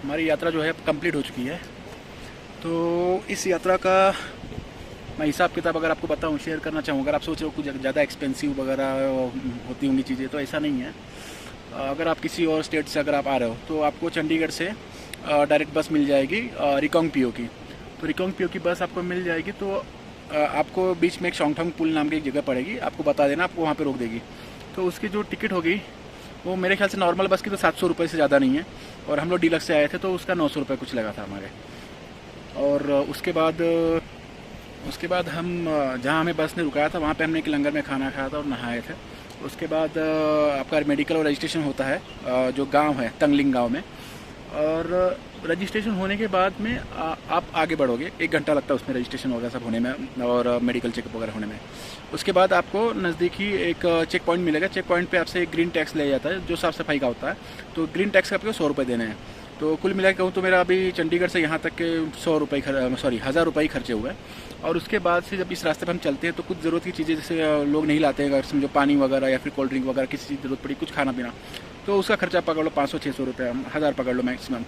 हमारी यात्रा जो है कंप्लीट हो चुकी है। तो इस यात्रा का मैं हिसाब किताब अगर आपको बताऊं, शेयर करना चाहूँ, अगर आप सोच रहे हो कुछ ज़्यादा एक्सपेंसिव वगैरह होती होंगी चीज़ें, तो ऐसा नहीं है। अगर आप किसी और स्टेट से अगर आप आ रहे हो तो आपको चंडीगढ़ से डायरेक्ट बस मिल जाएगी रिकोंग पीओ की। तो रिकोंग पीओ की बस आपको मिल जाएगी। तो आपको बीच में एक शोंगथोंग पुल नाम की एक जगह पड़ेगी, आपको बता देना, आपको वहाँ पे रोक देगी। तो उसकी जो टिकट होगी वो मेरे ख्याल से नॉर्मल बस की तो 700 रुपये से ज़्यादा नहीं है, और हम लोग डीलक्स से आए थे तो उसका 900 रुपये कुछ लगा था हमारे। और उसके बाद हम जहाँ हमें बस ने रुकाया था वहाँ पे हमने एक लंगर में खाना खाया था और नहाए थे। उसके बाद आपका मेडिकल और रजिस्ट्रेशन होता है जो गांव है तंगलिंग गांव में। और रजिस्ट्रेशन होने के बाद में आप आगे बढ़ोगे, 1 घंटा लगता है उसमें रजिस्ट्रेशन वगैरह सब होने में और मेडिकल चेकअप वगैरह होने में। उसके बाद आपको नज़दीकी एक चेक पॉइंट मिलेगा। चेक पॉइंट पे आपसे एक ग्रीन टैक्स लिया जाता है जो साफ़ सफाई का होता है। तो ग्रीन टैक्स का आपको 100 रुपये देने हैं। तो कुल मिला के कहूँ तो मेरा अभी चंडीगढ़ से यहाँ तक के 100 रुपये 1000 रुपये ही खर्चे हुए। और उसके बाद से जब इस रास्ते पर हम चलते हैं तो कुछ ज़रूरत की चीज़ें जैसे लोग नहीं लाते हैं, अगर समझो पानी वगैरह या फिर कोल्ड ड्रिंक वगैरह किसी चीज़ ज़रूरत पड़ी, कुछ खाना पीना, तो उसका खर्चा पकड़ लो 500-600 रुपये, 1000 पकड़ लो मैक्सिमम।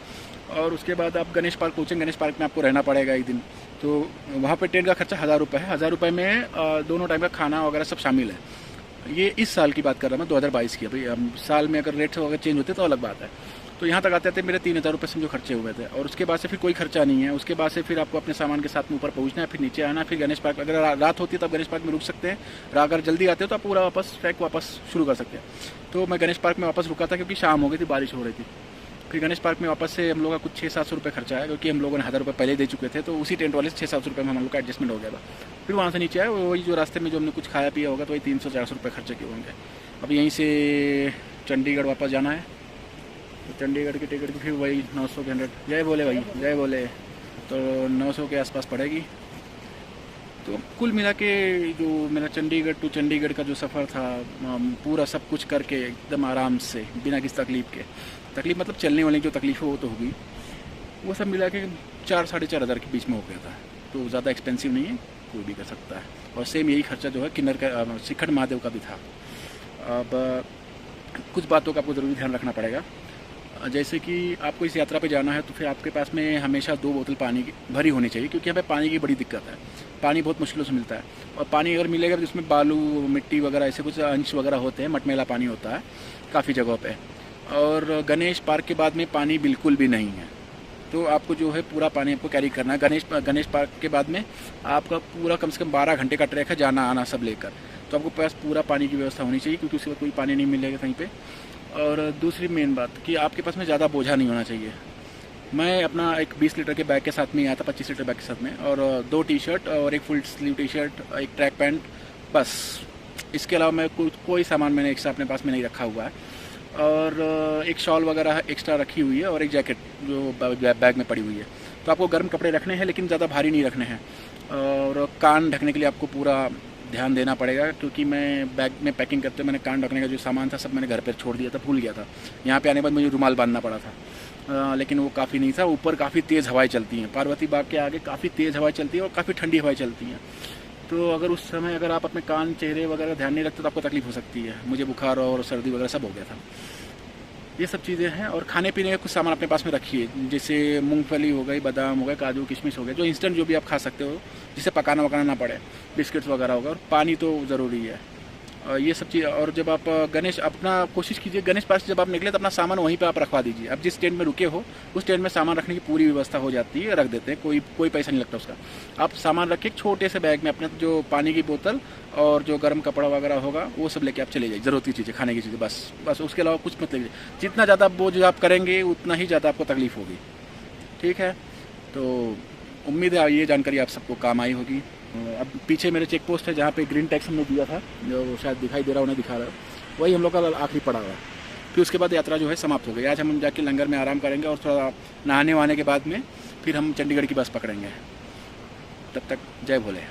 और उसके बाद आप गणेश पार्क पहुँचेंगे, गणेश पार्क में आपको रहना पड़ेगा एक दिन। तो वहाँ पर ट्रेन का खर्चा 1000 रुपये है। 1000 रुपये में दोनों टाइम का खाना वगैरह सब शामिल है। ये इस साल की बात कर रहा हूँ मैं, 2022 की। अभी साल में अगर रेट वगैरह चेंज होते तो अलग बात है। तो यहाँ तक आते आते मेरे 3000 रुपये समझो खर्चे हुए थे। और उसके बाद से फिर कोई खर्चा नहीं है। उसके बाद से फिर आपको अपने सामान के साथ में ऊपर पहुँचना है, फिर नीचे आना, फिर गणेश पार्क, अगर रात होती है तो आप गणेश पार्क में रुक सकते हैं, अगर जल्दी आते हो तो आप पूरा वापस ट्रैक वापस शुरू कर सकते हैं। तो मैं गणेश पार्क में वापस रुका था क्योंकि शाम हो गई थी, बारिश हो रही थी। फिर गणेश पार्क में वापस से हम लोग का कुछ 600-700 रुपये खर्चा आया, क्योंकि हम लोगों ने 1000 रुपये पहले दे चुके थे। तो उसी टेंट वाले से 600-700 रुपये में हम लोग का एडजस्टमेंट हो गया था। फिर वहाँ से नीचे आया, वही जो रास्ते में जो हमने कुछ खाया पिया होगा तो वही 300-400 रुपये खर्चे किए होंगे। अब यहीं से चंडीगढ़ वापस जाना है, तो चंडीगढ़ की टिकट की फिर वही 900 के 100। जय बोले भाई, जय बोले। तो 900 के आसपास पड़ेगी। तो कुल मिला के जो मेरा चंडीगढ़ टू चंडीगढ़ का जो सफ़र था, पूरा सब कुछ करके एकदम आराम से बिना किसी तकलीफ़ के, तकलीफ़ मतलब चलने वाली जो तकलीफ़ है वो तो होगी, वो सब मिला के 4-4.5 हज़ार के बीच में हो गया था। तो ज़्यादा एक्सपेंसिव नहीं है, कोई भी कर सकता है। और सेम यही खर्चा जो है किन्नर का शिखर महादेव का भी था। अब कुछ बातों का आपको ज़रूरी ध्यान रखना पड़ेगा। जैसे कि आपको इस यात्रा पे जाना है तो फिर आपके पास में हमेशा 2 बोतल पानी की भरी होनी चाहिए, क्योंकि यहाँ पे पानी की बड़ी दिक्कत है। पानी बहुत मुश्किलों से मिलता है, और पानी अगर मिलेगा तो उसमें बालू मिट्टी वगैरह ऐसे कुछ अंश वगैरह होते हैं, मटमैला पानी होता है काफ़ी जगहों पे। और गणेश पार्क के बाद में पानी बिल्कुल भी नहीं है। तो आपको जो है पूरा पानी आपको कैरी करना है। गणेश पार्क के बाद में आपका पूरा कम से कम 12 घंटे का ट्रैक है, जाना आना सब लेकर। तो आपको पास पूरा पानी की व्यवस्था होनी चाहिए, क्योंकि उसके बाद कोई पानी नहीं मिलेगा कहीं पे। और दूसरी मेन बात कि आपके पास में ज़्यादा बोझा नहीं होना चाहिए। मैं अपना एक 20 लीटर के बैग के साथ में आया था, 25 लीटर बैग के साथ में, और 2 टी-शर्ट और एक फुल स्लीव टी-शर्ट, एक ट्रैक पैंट, बस। इसके अलावा मैं कोई सामान मैंने एक्स्ट्रा अपने पास में नहीं रखा हुआ है। और एक शॉल वगैरह एक्स्ट्रा रखी हुई है, और एक जैकेट जो बैग में पड़ी हुई है। तो आपको गर्म कपड़े रखने हैं, लेकिन ज़्यादा भारी नहीं रखने हैं। और कान ढकने के लिए आपको पूरा ध्यान देना पड़ेगा, क्योंकि मैं बैग में पैकिंग करते हुए मैंने कान ढकने का जो सामान था सब मैंने घर पर छोड़ दिया था, भूल गया था। यहाँ पे आने के बाद मुझे रुमाल बांधना पड़ा था, लेकिन वो काफ़ी नहीं था। ऊपर काफ़ी तेज़ हवाएं चलती हैं, पार्वती बाग के आगे काफ़ी तेज़ हवाएं चलती हैं और काफ़ी ठंडी हवाएं चलती हैं। तो अगर उस समय अगर आप अपने कान चेहरे वगैरह ध्यान नहीं रखते तो आपको तकलीफ हो सकती है। मुझे बुखार और सर्दी वगैरह सब हो गया था। ये सब चीज़ें हैं। और खाने पीने का कुछ सामान अपने पास में रखिए, जैसे मूंगफली हो गई, बादाम हो गए, काजू किशमिश हो गए, जो इंस्टेंट जो भी आप खा सकते हो, जिसे पकाना वकाना ना पड़े, बिस्किट्स वगैरह होगा। और पानी तो ज़रूरी है। ये सब चीज़। और जब आप गणेश अपना कोशिश कीजिए, गणेश पास से जब आप निकले तो अपना सामान वहीं पे आप रखवा दीजिए। अब जिस टेंट में रुके हो उस टेंट में सामान रखने की पूरी व्यवस्था हो जाती है, रख देते हैं, कोई पैसा नहीं लगता उसका। आप सामान रखिए छोटे से बैग में, अपने जो पानी की बोतल और जो गर्म कपड़ा वगैरह होगा वो सब लेके आप चले जाइए, ज़रूरत की चीज़ें, खाने की चीज़ें, बस उसके अलावा कुछ मत लीजिए। जितना ज़्यादा बोझ आप करेंगे उतना ही ज़्यादा आपको तकलीफ़ होगी। ठीक है, तो उम्मीद है ये जानकारी आप सबको काम आई होगी। अब पीछे मेरे चेक पोस्ट है जहाँ पे ग्रीन टैक्स हमने दिया था, जो शायद दिखाई दे रहा है, उन्हें दिखा रहा है, वही हम लोग का आखिरी पड़ा हुआ है। फिर उसके बाद यात्रा जो है समाप्त हो गई। आज हम जाके लंगर में आराम करेंगे और थोड़ा नहाने वहाने के बाद में फिर हम चंडीगढ़ की बस पकड़ेंगे। तब तक जय भोले।